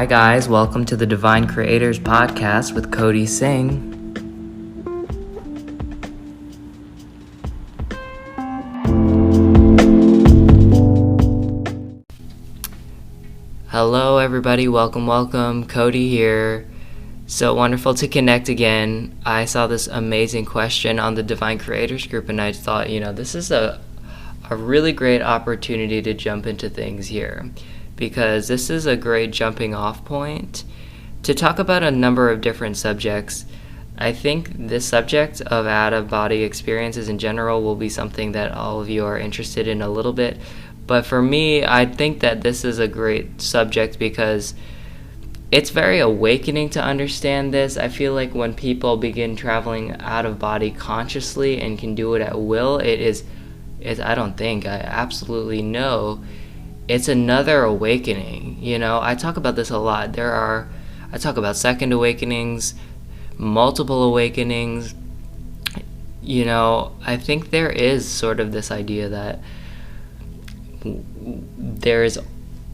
Hi guys, welcome to the Divine Creators Podcast with Cody Singh. Hello everybody, welcome, Cody here. So wonderful to connect again. I saw this amazing question on the Divine Creators group and I thought, this is a really great opportunity to jump into things here, because this is a great jumping off point to talk about a number of different subjects. I think this subject of out-of-body experiences in general will be something that all of you are interested in a little bit. But for me, I think that this is a great subject because it's very awakening to understand this. I feel like when people begin traveling out of body consciously and can do it at will, I absolutely know it's another awakening. I talk about this a lot. I talk about second awakenings, multiple awakenings. I think there is sort of this idea that there's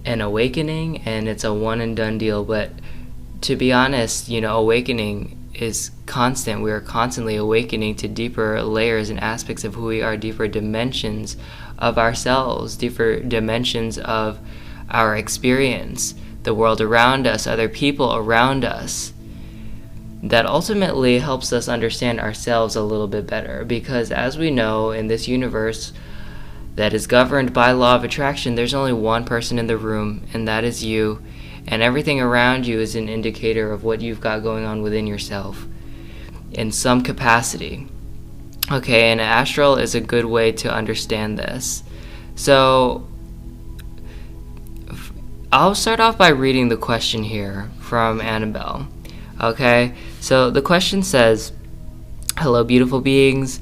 an awakening and it's a one and done deal. But to be honest, awakening is constant. We are constantly awakening to deeper layers and aspects of who we are, deeper dimensions of ourselves, deeper dimensions of our experience, the world around us, other people around us. That ultimately helps us understand ourselves a little bit better, because as we know, in this universe that is governed by law of attraction, there's only one person in the room, and that is you. And everything around you is an indicator of what you've got going on within yourself in some capacity. Okay, and astral is a good way to understand this. So I'll start off by reading the question here from Annabelle. Okay, so the question says, "Hello, beautiful beings.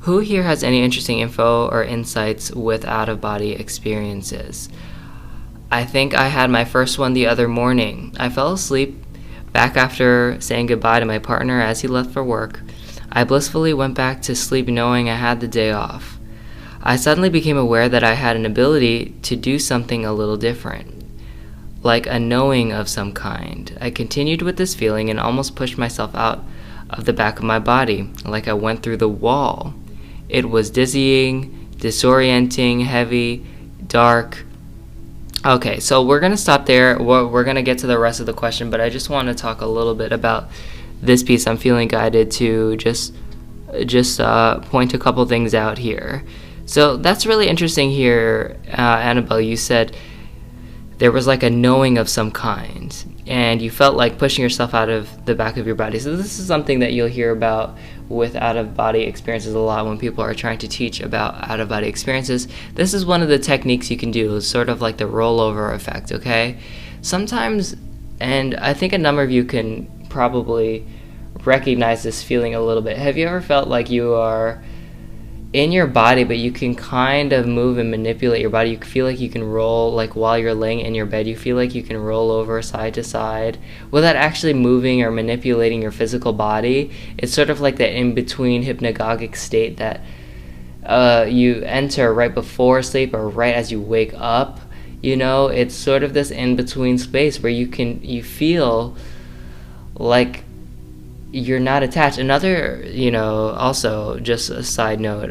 Who here has any interesting info or insights with out-of-body experiences? I think I had my first one the other morning. I fell asleep back after saying goodbye to my partner as he left for work. I blissfully went back to sleep knowing I had the day off. I suddenly became aware that I had an ability to do something a little different, like a knowing of some kind. I continued with this feeling and almost pushed myself out of the back of my body, like I went through the wall. It was dizzying, disorienting, heavy, dark." Okay, so we're going to stop there. We're going to get to the rest of the question, but I just want to talk a little bit about this piece. I'm feeling guided to just point a couple things out here. So that's really interesting here, Annabelle. You said there was like a knowing of some kind, and you felt like pushing yourself out of the back of your body. So this is something that you'll hear about with out-of-body experiences a lot when people are trying to teach about out-of-body experiences. This is one of the techniques you can do. It's sort of like the rollover effect, okay? Sometimes, and I think a number of you can probably recognize this feeling a little bit. Have you ever felt like you are in your body, but you can kind of move and manipulate your body? You feel like you can roll, like while you're laying in your bed, you feel like you can roll over side to side without actually moving or manipulating your physical body. It's sort of like the in-between hypnagogic state that you enter right before sleep or right as you wake up. It's sort of this in-between space where you feel like you're not attached. Another, also just a side note,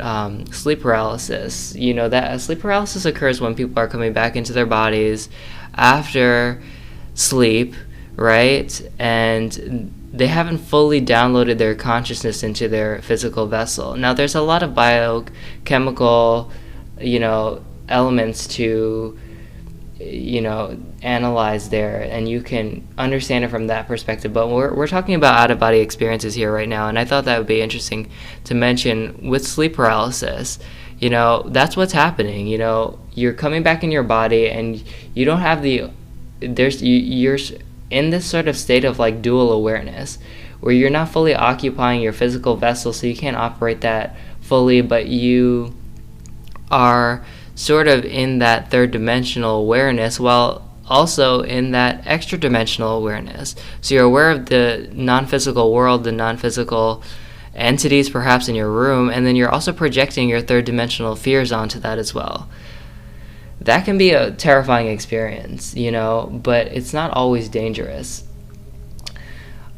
sleep paralysis. That sleep paralysis occurs when people are coming back into their bodies after sleep, right? And they haven't fully downloaded their consciousness into their physical vessel. Now, there's a lot of biochemical, elements to analyze there, and you can understand it from that perspective, but we're talking about out-of-body experiences here right now, and I thought that would be interesting to mention with sleep paralysis. That's what's happening. You're coming back in your body and you don't have you're in this sort of state of like dual awareness where you're not fully occupying your physical vessel, so you can't operate that fully, but you are sort of in that third dimensional awareness while also in that extra dimensional awareness. So you're aware of the non-physical world, the non-physical entities perhaps in your room, and then you're also projecting your third dimensional fears onto that as well. that can be a terrifying experience, but it's not always dangerous.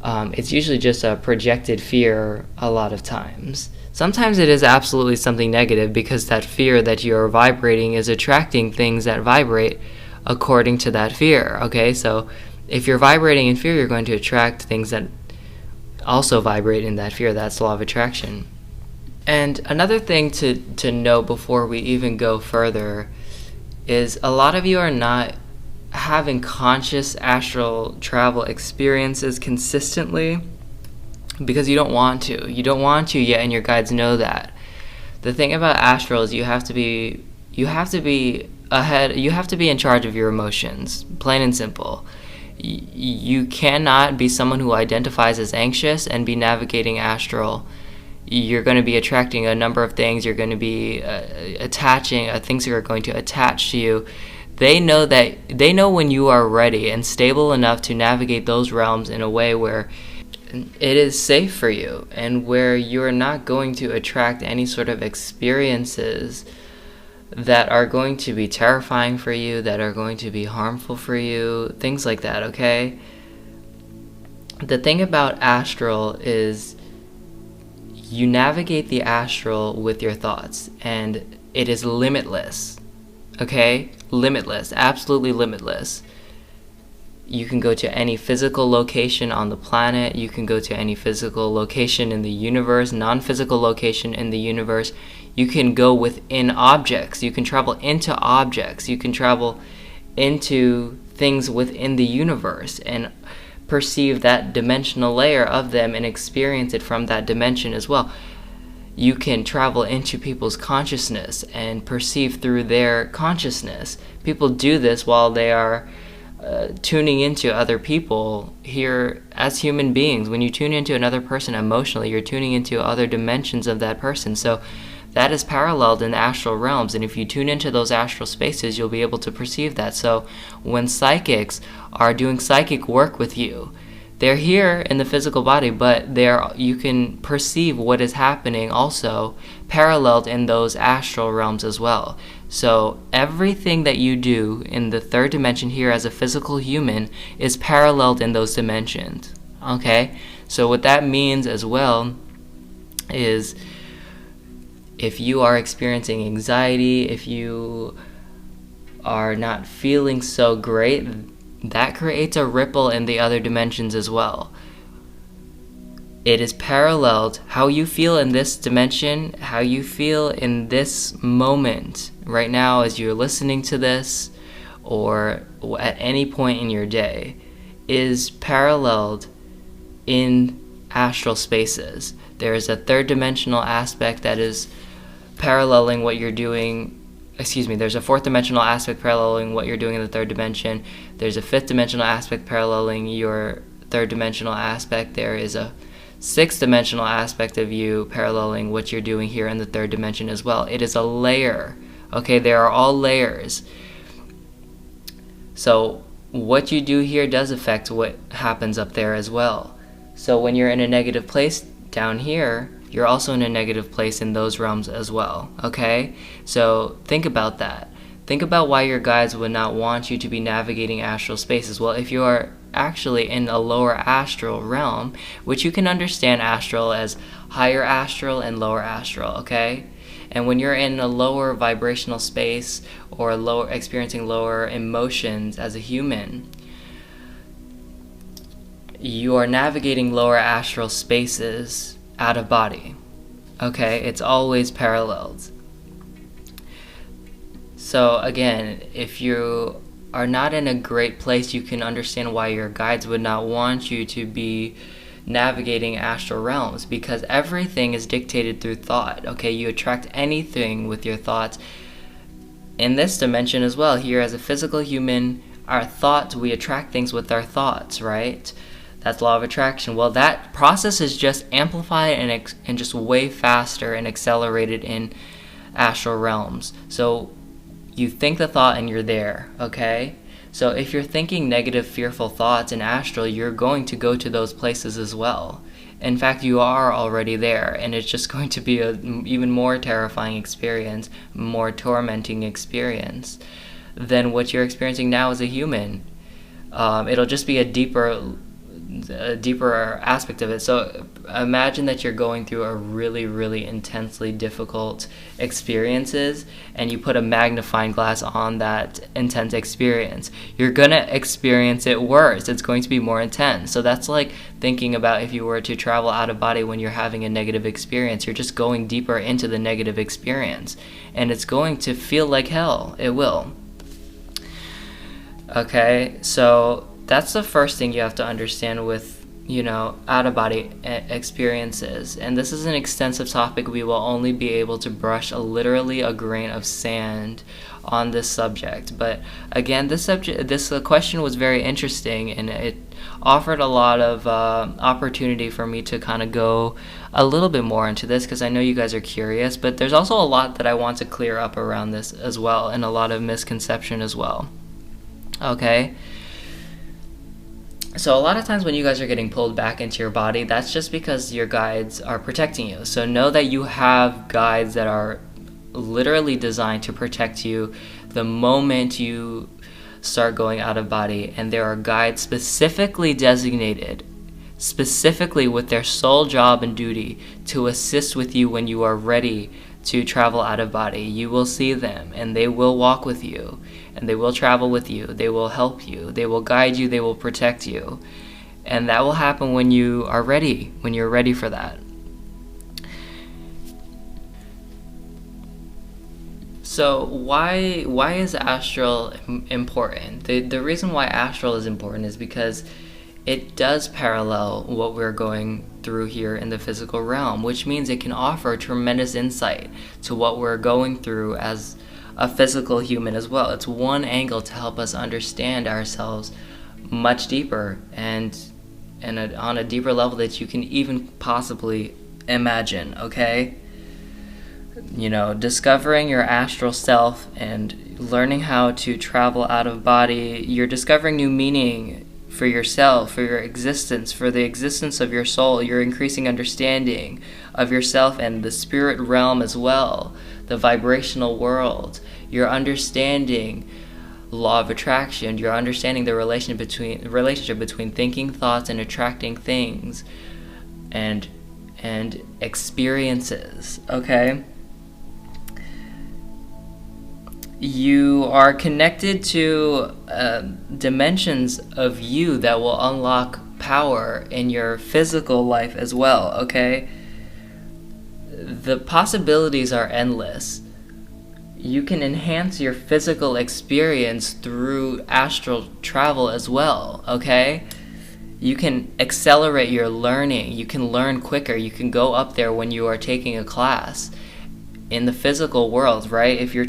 It's usually just a projected fear a lot of times. Sometimes it is absolutely something negative, because that fear that you're vibrating is attracting things that vibrate according to that fear, okay? So if you're vibrating in fear, you're going to attract things that also vibrate in that fear. That's the law of attraction. And another thing to note before we even go further is a lot of you are not having conscious astral travel experiences consistently because you don't want to. You don't want to yet, and your guides know that. The thing about astral is you have to be ahead. You have to be in charge of your emotions, plain and simple. You cannot be someone who identifies as anxious and be navigating astral. You're going to be attracting a number of things. You're going to be attaching things that are going to attach to you. They know when you are ready and stable enough to navigate those realms in a way where it is safe for you, and where you're not going to attract any sort of experiences that are going to be terrifying for you, that are going to be harmful for you, things like that, okay? The thing about astral is you navigate the astral with your thoughts, and it is limitless, okay? Limitless, absolutely limitless. You can go to any physical location on the planet. You can go to any physical location in the universe, non-physical location in the universe. You can go within objects. You can travel into objects. You can travel into things within the universe and perceive that dimensional layer of them and experience it from that dimension as well. You can travel into people's consciousness and perceive through their consciousness. People do this while they are tuning into other people here as human beings. When you tune into another person emotionally, you're tuning into other dimensions of that person. So that is paralleled in the astral realms, and if you tune into those astral spaces, you'll be able to perceive that. So when psychics are doing psychic work with you, they're here in the physical body, but you can perceive what is happening also paralleled in those astral realms as well. So everything that you do in the third dimension here as a physical human is paralleled in those dimensions, okay? So what that means as well is if you are experiencing anxiety, if you are not feeling so great, that creates a ripple in the other dimensions as well. It is paralleled. How you feel in this dimension, how you feel in this moment right now as you're listening to this, or at any point in your day, is paralleled in astral spaces. There is a third dimensional aspect that is paralleling what you're doing. There's a fourth dimensional aspect paralleling what you're doing in the third dimension. There's a fifth dimensional aspect paralleling your third dimensional aspect. There is a sixth dimensional aspect of you paralleling what you're doing here in the third dimension as well. It is a layer, okay? They are all layers. So what you do here does affect what happens up there as well. So when you're in a negative place down here, you're also in a negative place in those realms as well, okay? So think about that. Think about why your guides would not want you to be navigating astral spaces. Well, if you are actually in a lower astral realm, which you can understand astral as higher astral and lower astral, okay? And when you're in a lower vibrational space or experiencing lower emotions as a human, you are navigating lower astral spaces out of body, okay? It's always paralleled. So again, if you are not in a great place, you can understand why your guides would not want you to be navigating astral realms, because everything is dictated through thought, okay? You attract anything with your thoughts. In this dimension as well, here as a physical human, our thoughts, we attract things with our thoughts, right? That's law of attraction. Well, that process is just amplified and just way faster and accelerated in astral realms. So you think the thought and you're there, okay? So if you're thinking negative, fearful thoughts in astral, you're going to go to those places as well. In fact, you are already there, and it's just going to be an even more terrifying experience, more tormenting experience than what you're experiencing now as a human. It'll just be a deeper aspect of it. So imagine that you're going through a really, really intensely difficult experiences, and you put a magnifying glass on that intense experience. You're gonna experience it worse. It's going to be more intense. So that's like thinking about if you were to travel out of body when you're having a negative experience. You're just going deeper into the negative experience, and it's going to feel like hell. It will. Okay, so that's the first thing you have to understand with, out-of-body experiences. And this is an extensive topic. We will only be able to brush literally a grain of sand on this subject. But again, this question was very interesting, and it offered a lot of opportunity for me to kind of go a little bit more into this, because I know you guys are curious. But there's also a lot that I want to clear up around this as well, and a lot of misconception as well. Okay? So a lot of times when you guys are getting pulled back into your body, that's just because your guides are protecting you. So know that you have guides that are literally designed to protect you the moment you start going out of body. And there are guides specifically designated, specifically with their sole job and duty to assist with you when you are ready to travel out of body. You will see them, and they will walk with you, and they will travel with you. They will help you. They will guide you. They will protect you. And that will happen when you are ready, when you're ready for that. So why is astral important? The reason why astral is important is because it does parallel what we're going through here in the physical realm, which means it can offer tremendous insight to what we're going through as a physical human as well. It's one angle to help us understand ourselves much deeper and on a deeper level that you can even possibly imagine, okay? Discovering your astral self and learning how to travel out of body, you're discovering new meaning for yourself, for your existence, for the existence of your soul. You're increasing understanding of yourself and the spirit realm as well, the vibrational world. You're understanding law of attraction. You're understanding the relationship between thinking thoughts and attracting things and experiences, okay? You are connected to dimensions of you that will unlock power in your physical life as well, okay? The possibilities are endless. You can enhance your physical experience through astral travel as well, okay? You can accelerate your learning. You can learn quicker. You can go up there when you are taking a class in the physical world, right? If you're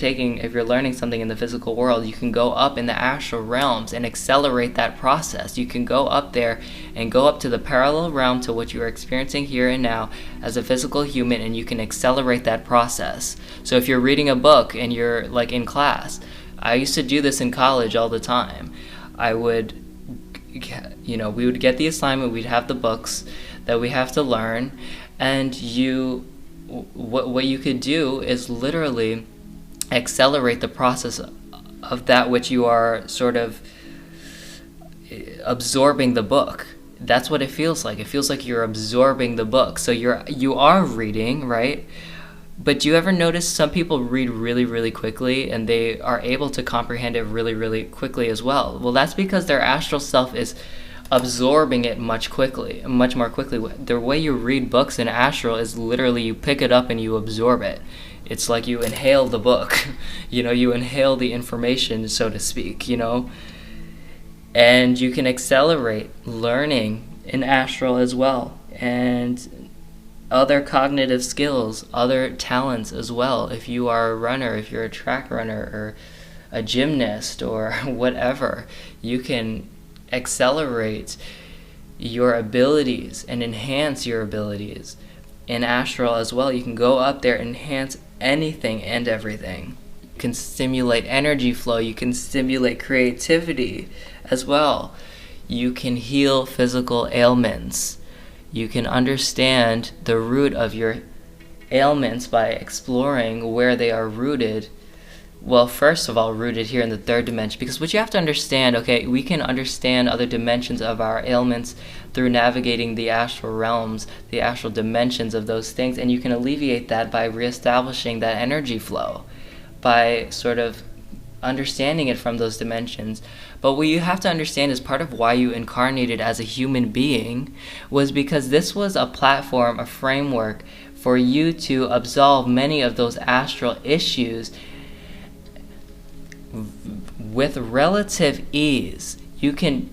learning something in the physical world, you can go up in the astral realms and accelerate that process. You can go up there and go up to the parallel realm to what you are experiencing here and now as a physical human, and you can accelerate that process. So if you're reading a book and you're like in class, I used to do this in college all the time. We would get the assignment, we'd have the books that we have to learn, and what you could do is literally accelerate the process of that which you are sort of absorbing the book. That's what it feels like. It feels like you're absorbing the book. So you are reading, right? But do you ever notice some people read really, really quickly and they are able to comprehend it really, really quickly as well? Well, that's because their astral self is absorbing it much more quickly. The way you read books in astral is literally you pick it up and you absorb it. It's like you inhale the book, you inhale the information, so to speak, and you can accelerate learning in astral as well, and other cognitive skills, other talents as well. If you are a runner, if you're a track runner or a gymnast or whatever, you can accelerate your abilities and enhance your abilities in astral as well. You can go up there and enhance anything and everything. You can stimulate energy flow. You can stimulate creativity as well. You can heal physical ailments. You can understand the root of your ailments by exploring where they are rooted. Well, first of all, rooted here in the third dimension, because what you have to understand, okay, we can understand other dimensions of our ailments through navigating the astral realms, the astral dimensions of those things, and you can alleviate that by reestablishing that energy flow, by sort of understanding it from those dimensions. But what you have to understand is part of why you incarnated as a human being was because this was a platform, a framework for you to absolve many of those astral issues with relative ease. You can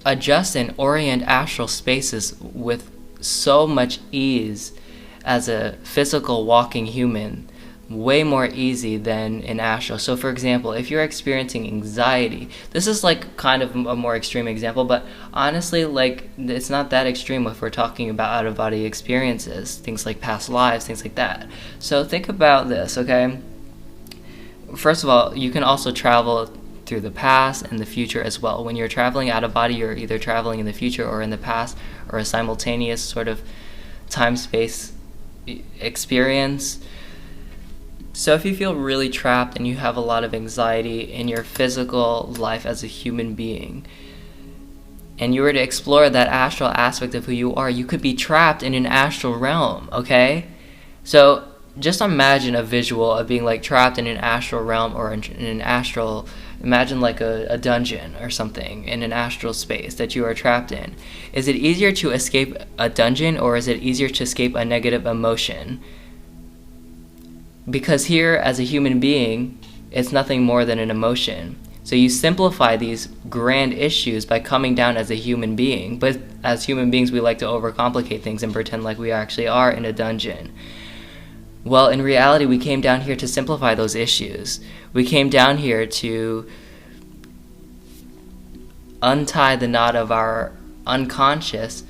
adjust and orient astral spaces with so much ease as a physical walking human, way more easy than in astral. So for example, if you're experiencing anxiety, this is like kind of a more extreme example, but honestly, like, it's not that extreme if we're talking about out-of-body experiences, things like past lives, things like that. So think about this, okay? First of all, you can also travel through the past and the future as well. When you're traveling out of body, you're either traveling in the future or in the past, or a simultaneous sort of time-space experience. So if you feel really trapped and you have a lot of anxiety in your physical life as a human being, and you were to explore that astral aspect of who you are, you could be trapped in an astral realm, okay? So just imagine a visual of being like trapped in an astral realm, or in an astral, imagine like a dungeon or something in an astral space that you are trapped in. Is it easier to escape a dungeon, or is it easier to escape a negative emotion? Because here, as a human being, it's nothing more than an emotion. So you simplify these grand issues by coming down as a human being. But as human beings, we like to overcomplicate things and pretend like we actually are in a dungeon. Well, in reality, we came down here to simplify those issues. We came down here to untie the knot of our unconscious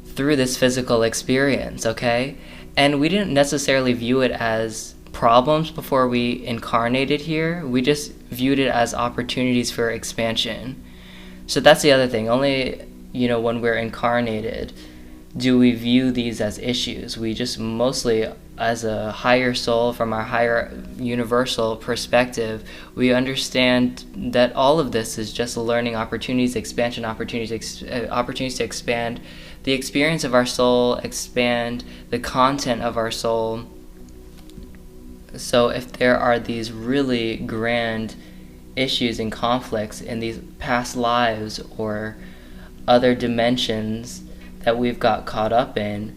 through this physical experience, okay? And we didn't necessarily view it as problems before we incarnated here. We just viewed it as opportunities for expansion. So that's the other thing. Only, when we're incarnated, do we view these as issues. We just mostly, as a higher soul from our higher universal perspective, we understand that all of this is just learning opportunities, expansion opportunities, opportunities to expand the experience of our soul, expand the content of our soul. So if there are these really grand issues and conflicts in these past lives or other dimensions that we've got caught up in,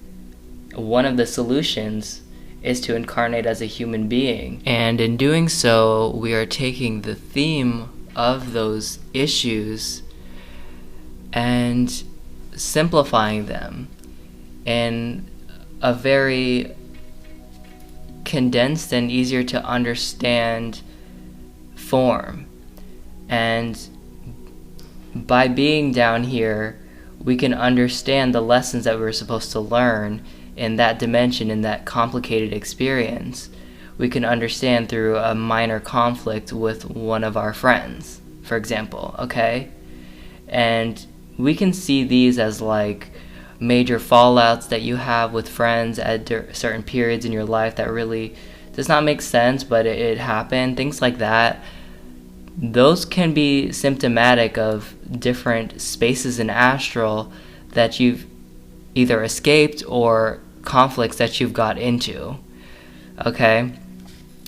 one of the solutions is to incarnate as a human being. And in doing so, we are taking the theme of those issues and simplifying them in a very condensed and easier to understand form. And by being down here, we can understand the lessons that we're supposed to learn in that dimension, in that complicated experience. We can understand through a minor conflict with one of our friends, for example, okay? And we can see these as like major fallouts that you have with friends at certain periods in your life that really does not make sense, but it happened, things like that. Those can be symptomatic of different spaces in astral that you've either escaped or conflicts that you've got into, okay?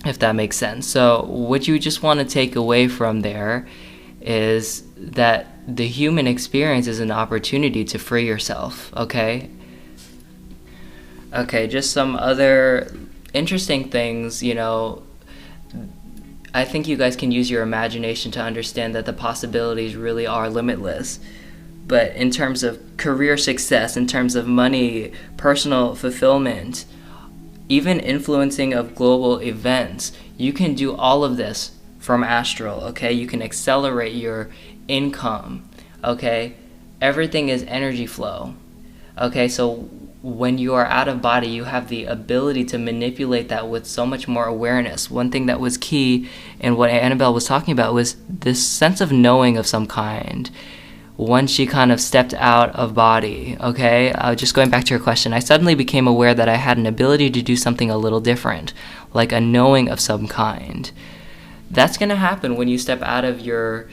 If that makes sense. So what you just want to take away from there is that the human experience is an opportunity to free yourself, okay? Okay, just some other interesting things, I think you guys can use your imagination to understand that the possibilities really are limitless. But in terms of career success, in terms of money, personal fulfillment, even influencing of global events, you can do all of this from astral, okay? You can accelerate your income, okay? Everything is energy flow, okay? So when you are out of body, you have the ability to manipulate that with so much more awareness. One thing that was key in what Annabelle was talking about was this sense of knowing of some kind. once she kind of stepped out of body, okay? Just going back to your question, I suddenly became aware that I had an ability to do something a little different, like a knowing of some kind. That's going to happen when you step out of your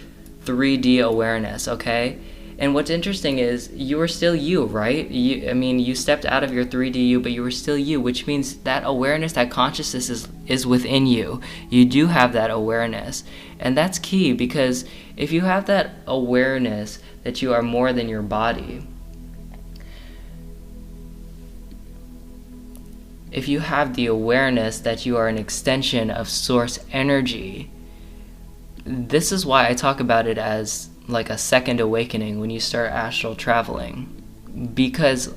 3D awareness, okay? And what's interesting is you were still you, right? You stepped out of your 3D you, but you were still you, which means that awareness, that consciousness is within you. You do have that awareness. And that's key, because if you have that awareness that you are more than your body, if you have the awareness that you are an extension of source energy, this is why I talk about it as like a second awakening when you start astral traveling. Because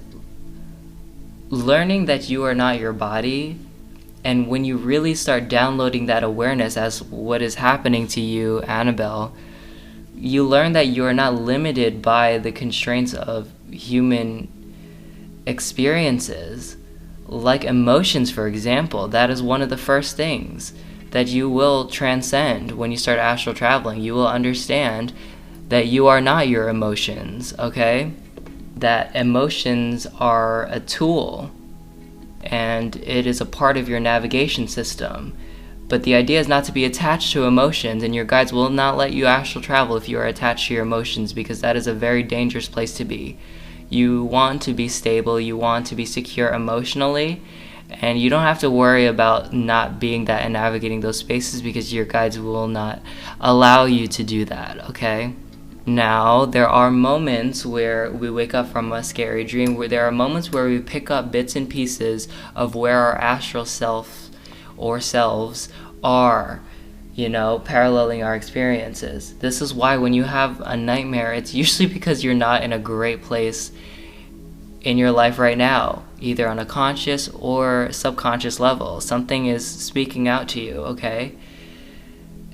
learning that you are not your body, and when you really start downloading that awareness as what is happening to you, Annabelle, you learn that you are not limited by the constraints of human experiences, like emotions, for example. That is one of the first things that you will transcend when you start astral traveling. You will understand that you are not your emotions, okay? That emotions are a tool, and it is a part of your navigation system. But the idea is not to be attached to emotions, and your guides will not let you astral travel if you are attached to your emotions, because that is a very dangerous place to be. You want to be stable, you want to be secure emotionally, and you don't have to worry about not being that and navigating those spaces, because your guides will not allow you to do that, okay? Now, there are moments where we wake up from a scary dream, where there are moments where we pick up bits and pieces of where our astral self or selves are, paralleling our experiences. This is why when you have a nightmare, it's usually because you're not in a great place in your life right now, either on a conscious or subconscious level. Something is speaking out to you, okay?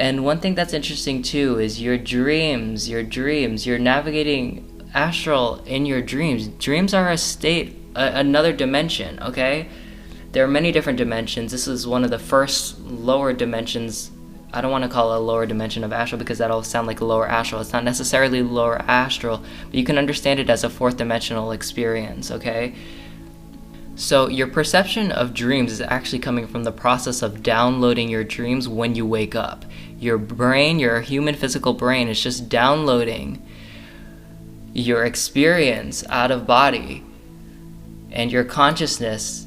And one thing that's interesting too is your dreams, you're navigating astral in your dreams. Dreams are a state, another dimension, okay? There are many different dimensions. This is one of the first lower dimensions. I don't want to call it a lower dimension of astral, because that'll sound like a lower astral. It's not necessarily lower astral, but you can understand it as a fourth dimensional experience, okay? So your perception of dreams is actually coming from the process of downloading your dreams when you wake up. Your brain, your human physical brain, is just downloading your experience out of body and your consciousness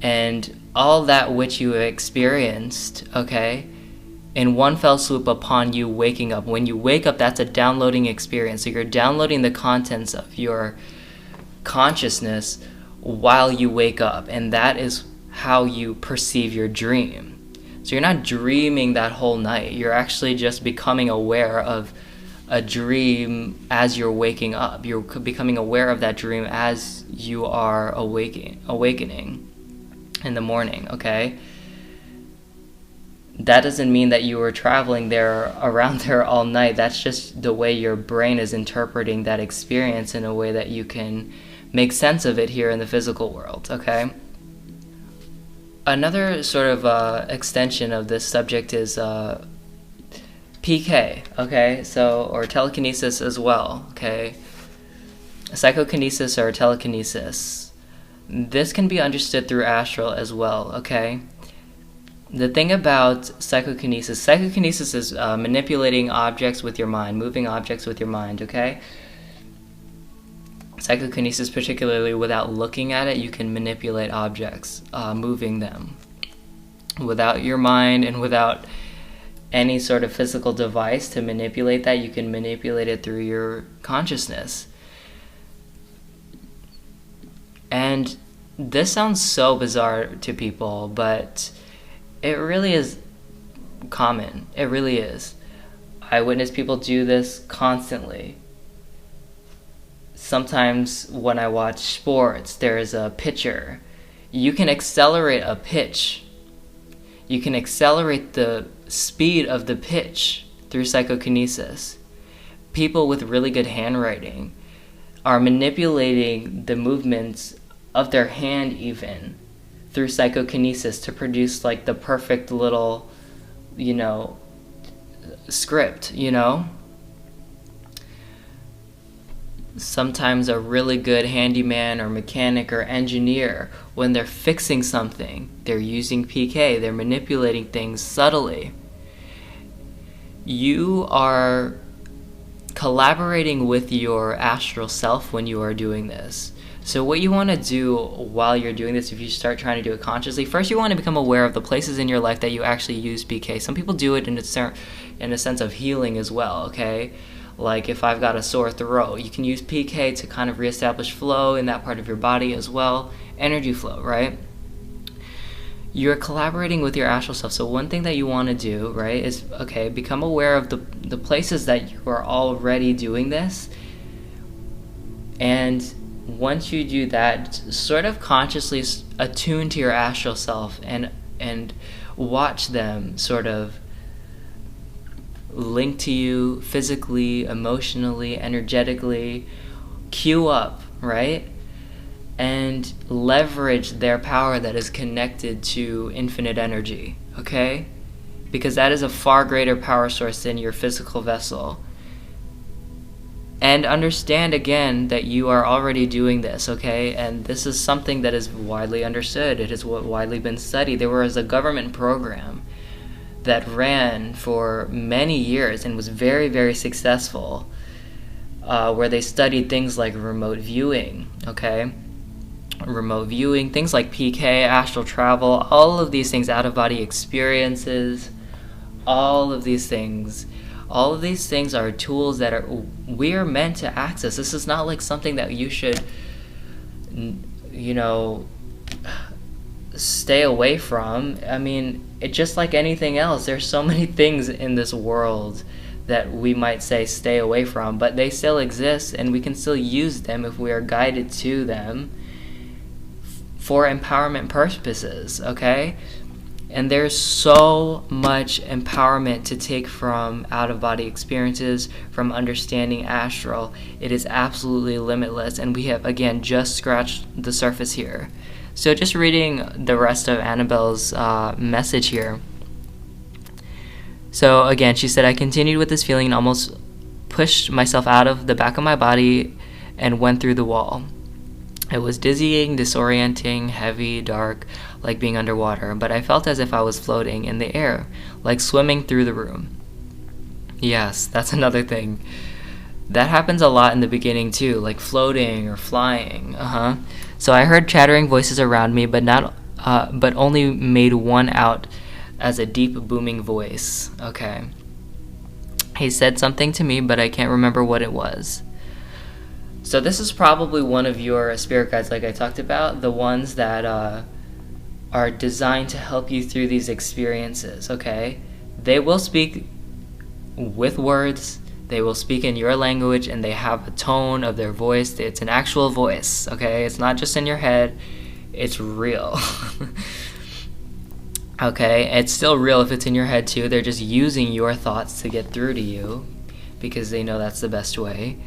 and all that which you experienced, okay, in one fell swoop upon you waking up. When you wake up, that's a downloading experience. So you're downloading the contents of your consciousness while you wake up, and that is how you perceive your dream. So you're not dreaming that whole night. You're actually just becoming aware of a dream as you're waking up. You're becoming aware of that dream as you are awakening in the morning, okay? That doesn't mean that you were traveling there, around there all night. That's just the way your brain is interpreting that experience in a way that you can make sense of it here in the physical world, okay? Another sort of extension of this subject is PK, okay? So, or telekinesis as well, okay? Psychokinesis or telekinesis. This can be understood through astral as well, okay? The thing about psychokinesis is manipulating objects with your mind, moving objects with your mind, okay? Psychokinesis, particularly without looking at it, you can manipulate objects, moving them. Without your mind and without any sort of physical device to manipulate that, you can manipulate it through your consciousness. And this sounds so bizarre to people, but it really is common. It really is. I witness people do this constantly. Sometimes when I watch sports, there's a pitcher. You can accelerate a pitch. You can accelerate the speed of the pitch through psychokinesis. People with really good handwriting are manipulating the movements of their hand even through psychokinesis to produce like the perfect little, script, sometimes a really good handyman or mechanic or engineer, when they're fixing something, they're using PK, they're manipulating things subtly. You are collaborating with your astral self when you are doing this. So what you want to do while you're doing this, if you start trying to do it consciously, first you want to become aware of the places in your life that you actually use PK. Some people do it in a sense of healing as well, okay? Like if I've got a sore throat, you can use PK to kind of reestablish flow in that part of your body as well. Energy flow, right? You're collaborating with your astral self. So one thing that you want to do, right, is, okay, become aware of the places that you are already doing this. And once you do that, sort of consciously attune to your astral self and watch them sort of link to you physically, emotionally, energetically, cue up, right? And leverage their power that is connected to infinite energy, okay? Because that is a far greater power source than your physical vessel. And understand again that you are already doing this, okay? And this is something that is widely understood. It has widely been studied. There was a government program that ran for many years and was very, very successful, where they studied things like remote viewing, okay? Remote viewing, things like PK, astral travel, all of these things, out-of-body experiences, all of these things are tools that we are meant to access. This is not like something that you should, stay away from. I mean, it's just like anything else. There's so many things in this world that we might say stay away from, but they still exist, and we can still use them if we are guided to them for empowerment purposes, okay? And there's so much empowerment to take from out-of-body experiences, from understanding astral. It is absolutely limitless, and we have, again, just scratched the surface here. So just reading the rest of Annabelle's message here. So again, she said, I continued with this feeling and almost pushed myself out of the back of my body and went through the wall. It was dizzying, disorienting, heavy, dark, like being underwater, but I felt as if I was floating in the air, like swimming through the room. Yes, that's another thing. That happens a lot in the beginning too, like floating or flying. So I heard chattering voices around me, but only made one out as a deep booming voice. Okay. He said something to me, but I can't remember what it was. So this is probably one of your spirit guides, like I talked about, the ones that are designed to help you through these experiences, okay? They will speak with words, they will speak in your language, and they have a tone of their voice. It's an actual voice, okay? It's not just in your head, it's real. Okay, it's still real if it's in your head too. They're just using your thoughts to get through to you because they know that's the best way.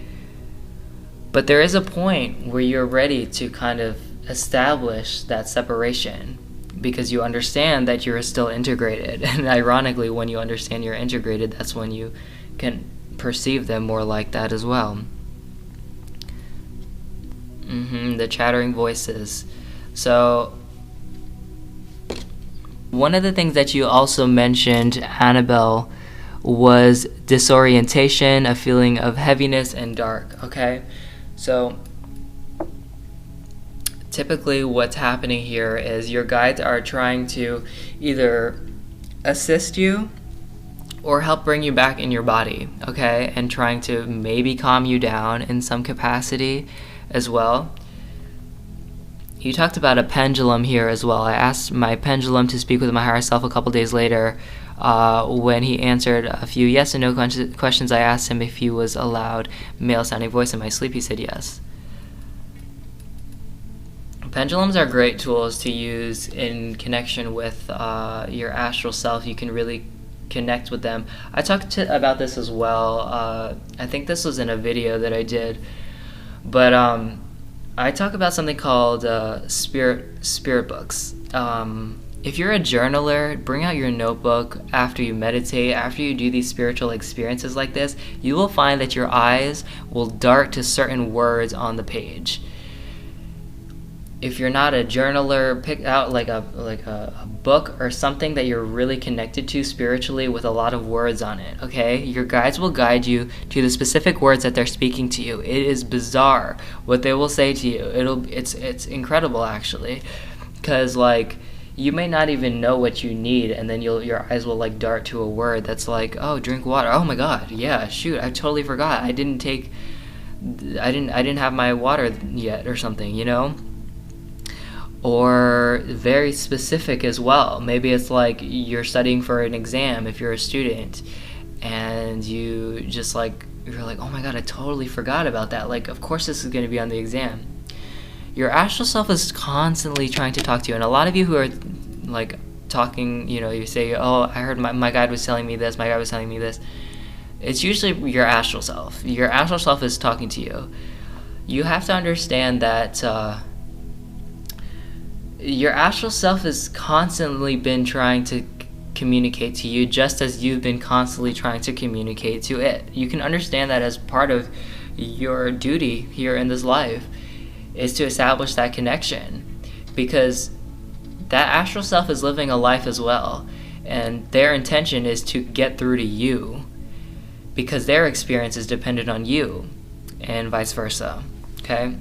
But there is a point where you're ready to kind of establish that separation because you understand that you're still integrated. And ironically, when you understand you're integrated, that's when you can perceive them more like that as well. The chattering voices. So one of the things that you also mentioned, Annabelle, was disorientation, a feeling of heaviness and dark, okay? So typically what's happening here is your guides are trying to either assist you or help bring you back in your body, okay? And trying to maybe calm you down in some capacity as well. You talked about a pendulum here as well. I asked my pendulum to speak with my higher self a couple days later. When he answered a few yes and no questions, I asked him if he was allowed male-sounding voice in my sleep. He said yes. Pendulums are great tools to use in connection with your astral self. You can really connect with them. I talked about this as well. I think this was in a video that I did. But I talk about something called spirit books. if you're a journaler, bring out your notebook after you meditate, after you do these spiritual experiences like this. You will find that your eyes will dart to certain words on the page. If you're not a journaler, pick out like a book or something that you're really connected to spiritually with a lot of words on it, okay? Your guides will guide you to the specific words that they're speaking to you. It is bizarre what they will say to you. It's incredible, actually, because like you may not even know what you need, and then your eyes will like dart to a word that's like, oh, drink water. Oh my God, yeah, shoot, I totally forgot. I didn't have my water yet or something, you know? Or very specific as well. Maybe it's like you're studying for an exam if you're a student, and you're like, oh my God, I totally forgot about that. Like, of course this is going to be on the exam. Your astral self is constantly trying to talk to you, and a lot of you who are like talking, you know, you say, oh, I heard my guide was telling me this, my guide was telling me this. It's usually your astral self. Your astral self is talking to you. You have to understand that your astral self has constantly been trying to communicate to you, just as you've been constantly trying to communicate to it. You can understand that as part of your duty here in this life is to establish that connection, because that astral self is living a life as well, and their intention is to get through to you because their experience is dependent on you, and vice versa, okay?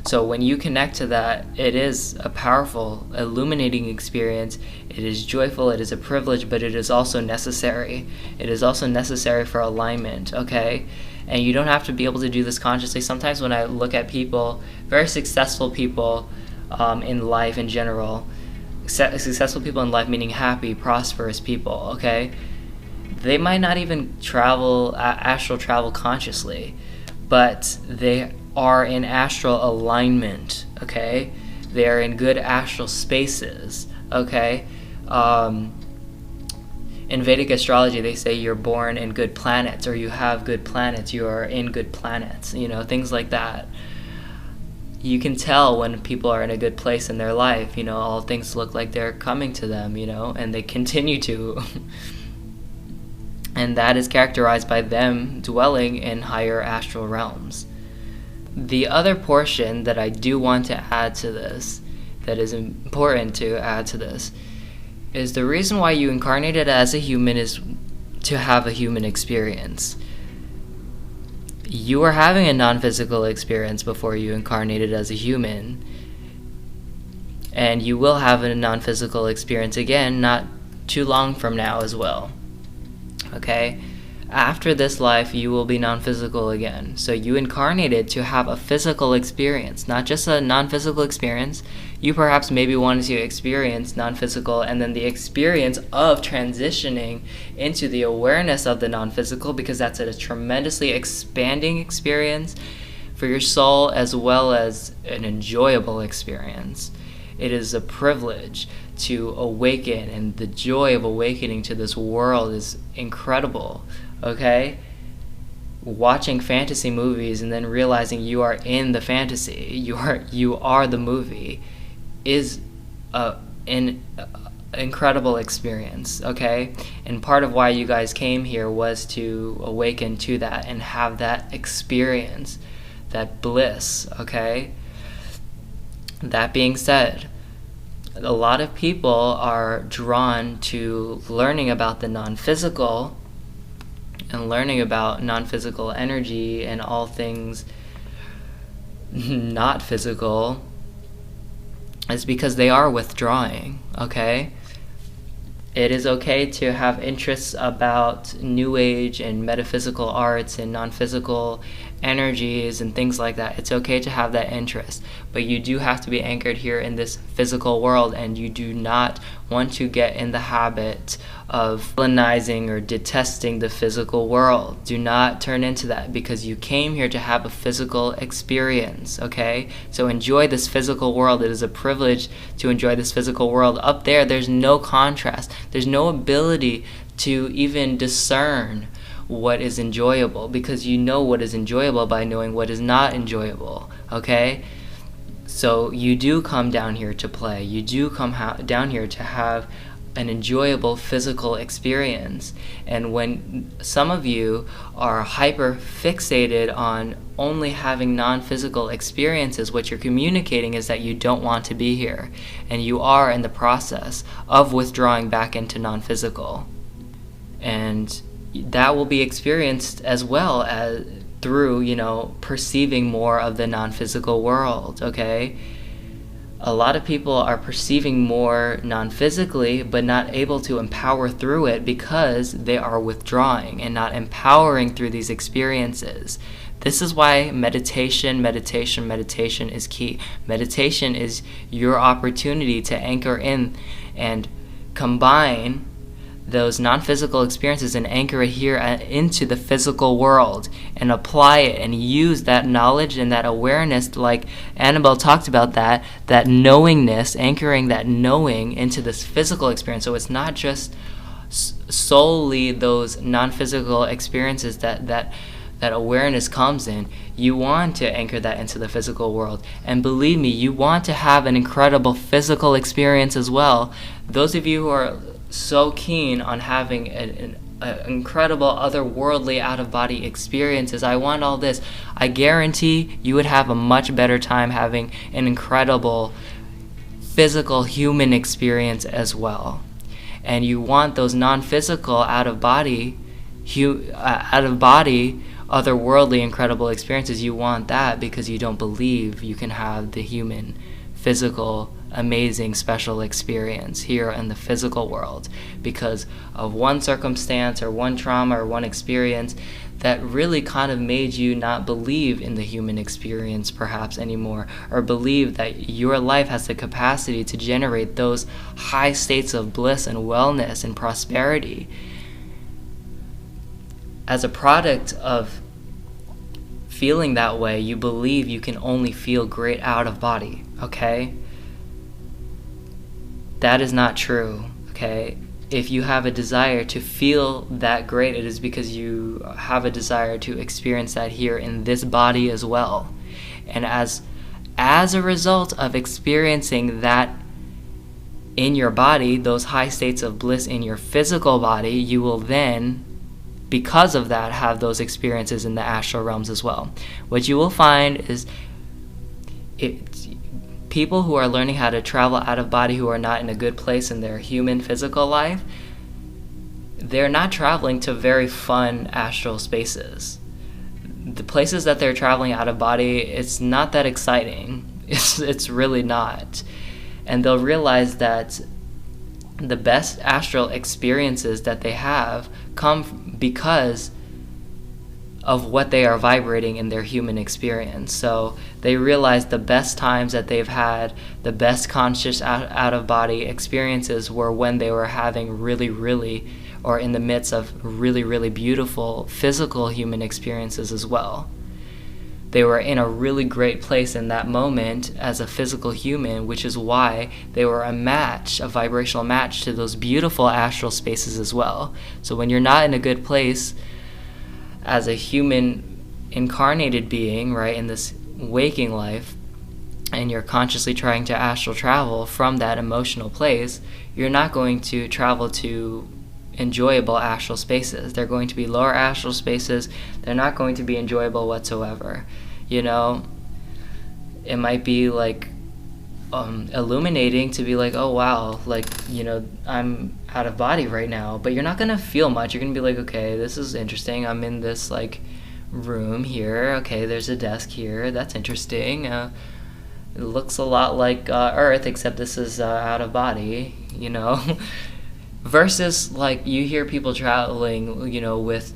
So when you connect to that, it is a powerful, illuminating experience. It is joyful, it is a privilege, but it is also necessary. It is also necessary for alignment, okay? And you don't have to be able to do this consciously. Sometimes when I look at people, very successful people in life in general, successful people in life meaning happy, prosperous people, okay? They might not even astral travel consciously, but they are in astral alignment, okay? They are in good astral spaces, okay? In Vedic astrology, they say you're born in good planets, or you have good planets, you are in good planets, you know, things like that. You can tell when people are in a good place in their life, you know, all things look like they're coming to them, you know, and they continue to. And that is characterized by them dwelling in higher astral realms. The other portion that I do want to add to this, that is important to add to this, is the reason why you incarnated as a human is to have a human experience. You were having a non-physical experience before you incarnated as a human, and you will have a non-physical experience again not too long from now as well, okay? After this life, you will be non-physical again. So you incarnated to have a physical experience, not just a non-physical experience. You perhaps maybe wanted to experience non-physical, and then the experience of transitioning into the awareness of the non-physical, because that's a tremendously expanding experience for your soul as well as an enjoyable experience. It is a privilege to awaken, and the joy of awakening to this world is incredible. Okay? Watching fantasy movies and then realizing you are in the fantasy, you are the movie, is an incredible experience, okay? And part of why you guys came here was to awaken to that and have that experience, that bliss, okay? That being said, a lot of people are drawn to learning about the non-physical and learning about non-physical energy and all things not physical is because they are withdrawing, okay? It is okay to have interests about New Age and metaphysical arts and non-physical energies and things like that. It's okay to have that interest, but you do have to be anchored here in this physical world, and you do not want to get in the habit of villainizing or detesting the physical world. Do not turn into that, because you came here to have a physical experience, okay? So enjoy this physical world. It is a privilege to enjoy this physical world. Up there, there's no contrast. There's no ability to even discern what is enjoyable, because you know what is enjoyable by knowing what is not enjoyable, okay? So you do come down here to play. You do come down here to have an enjoyable physical experience. And when some of you are hyper fixated on only having non-physical experiences, what you're communicating is that you don't want to be here, and you are in the process of withdrawing back into non-physical. And that will be experienced as well as through, perceiving more of the non-physical world, okay? A lot of people are perceiving more non-physically, but not able to empower through it because they are withdrawing and not empowering through these experiences. This is why meditation is key. Meditation is your opportunity to anchor in and combine those non-physical experiences and anchor it here into the physical world and apply it and use that knowledge and that awareness, like Annabelle talked about, that knowingness, anchoring that knowing into this physical experience. So it's not just solely those non-physical experiences that awareness comes in. You want to anchor that into the physical world. And believe me, you want to have an incredible physical experience as well. Those of you who are so keen on having an incredible otherworldly out-of-body experiences, I want all this, I guarantee you would have a much better time having an incredible physical human experience as well. And you want those non-physical out-of-body otherworldly incredible experiences. You want that because you don't believe you can have the human physical amazing special experience here in the physical world because of one circumstance or one trauma or one experience that really kind of made you not believe in the human experience perhaps anymore, or believe that your life has the capacity to generate those high states of bliss and wellness and prosperity. As a product of feeling that way, you believe you can only feel great out of body, okay? That is not true, okay? If you have a desire to feel that great, it is because you have a desire to experience that here in this body as well. And as a result of experiencing that in your body, those high states of bliss in your physical body, you will then, because of that, have those experiences in the astral realms as well. What you will find is people who are learning how to travel out of body, who are not in a good place in their human physical life, they're not traveling to very fun astral spaces. The places that they're traveling out of body, it's not that exciting. It's really not. And they'll realize that the best astral experiences that they have come because of what they are vibrating in their human experience. So they realize the best times that they've had, the best conscious out-of-body experiences were when they were having really, or in the midst of really beautiful physical human experiences as well. They were in a really great place in that moment as a physical human, which is why they were a vibrational match to those beautiful astral spaces as well. So when you're not in a good place as a human incarnated being, right, in this waking life, and you're consciously trying to astral travel from that emotional place, you're not going to travel to enjoyable astral spaces. They're going to be lower astral spaces. They're not going to be enjoyable whatsoever. It might be like illuminating to be like, oh wow, like, I'm out of body right now, but you're not gonna feel much. You're gonna be like, okay, this is interesting. I'm in this like room here. Okay, there's a desk here. That's interesting. It looks a lot like Earth, except this is out of body, versus like you hear people traveling, with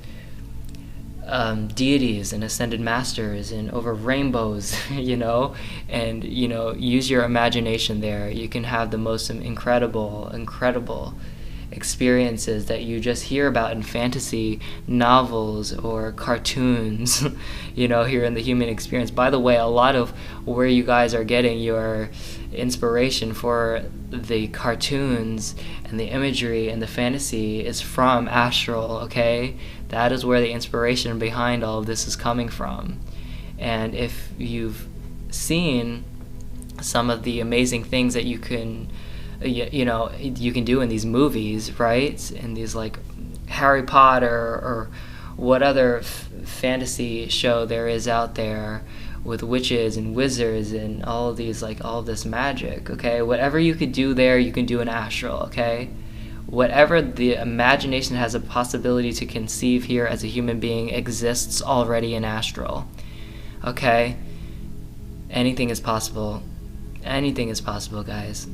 deities and ascended masters and over rainbows, and use your imagination there. You can have the most incredible experiences that you just hear about in fantasy novels or cartoons, here in the human experience. By the way, a lot of where you guys are getting your inspiration for the cartoons and the imagery and the fantasy is from astral, okay? That is where the inspiration behind all of this is coming from. And if you've seen some of the amazing things that you can you can do in these movies, right? In these like Harry Potter or what other fantasy show there is out there with witches and wizards and all of these, like all of this magic, okay? Whatever you could do there, you can do in Astral, okay? Whatever the imagination has a possibility to conceive here as a human being exists already in Astral, okay? Anything is possible. Anything is possible, guys.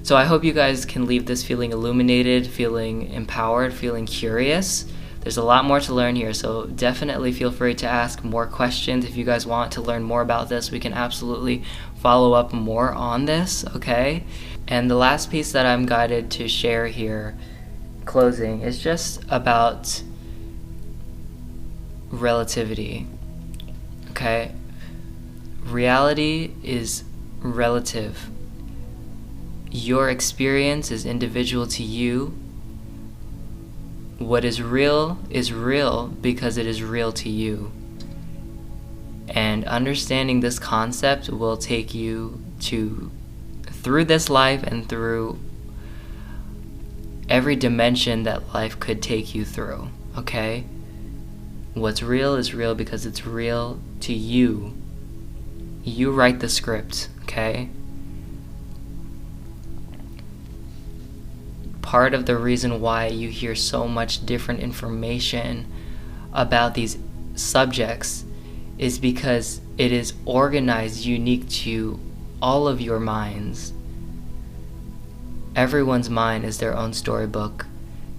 So I hope you guys can leave this feeling illuminated, feeling empowered, feeling curious. There's a lot more to learn here, so definitely feel free to ask more questions. If you guys want to learn more about this, we can absolutely follow up more on this, okay? And the last piece that I'm guided to share here, closing, is just about relativity, okay? Reality is relative. Your experience is individual to you. What is real because it is real to you. And understanding this concept will take you through this life and through every dimension that life could take you through, okay? What's real is real because it's real to you. You write the script, okay? Part of the reason why you hear so much different information about these subjects is because it is organized unique to all of your minds. Everyone's mind is their own storybook.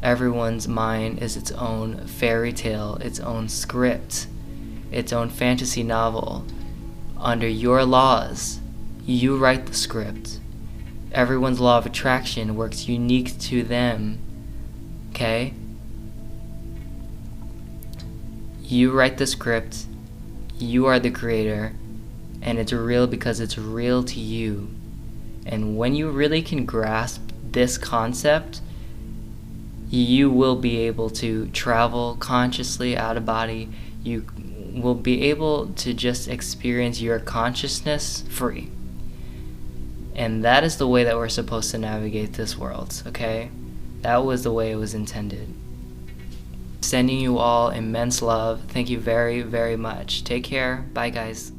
Everyone's mind is its own fairy tale, its own script, its own fantasy novel. Under your laws, you write the script. Everyone's law of attraction works unique to them, okay? You write the script, you are the creator, and it's real because it's real to you. And when you really can grasp this concept, you will be able to travel consciously out of body. You will be able to just experience your consciousness free. And that is the way that we're supposed to navigate this world, okay? That was the way it was intended. Sending you all immense love. Thank you very, very much. Take care. Bye, guys.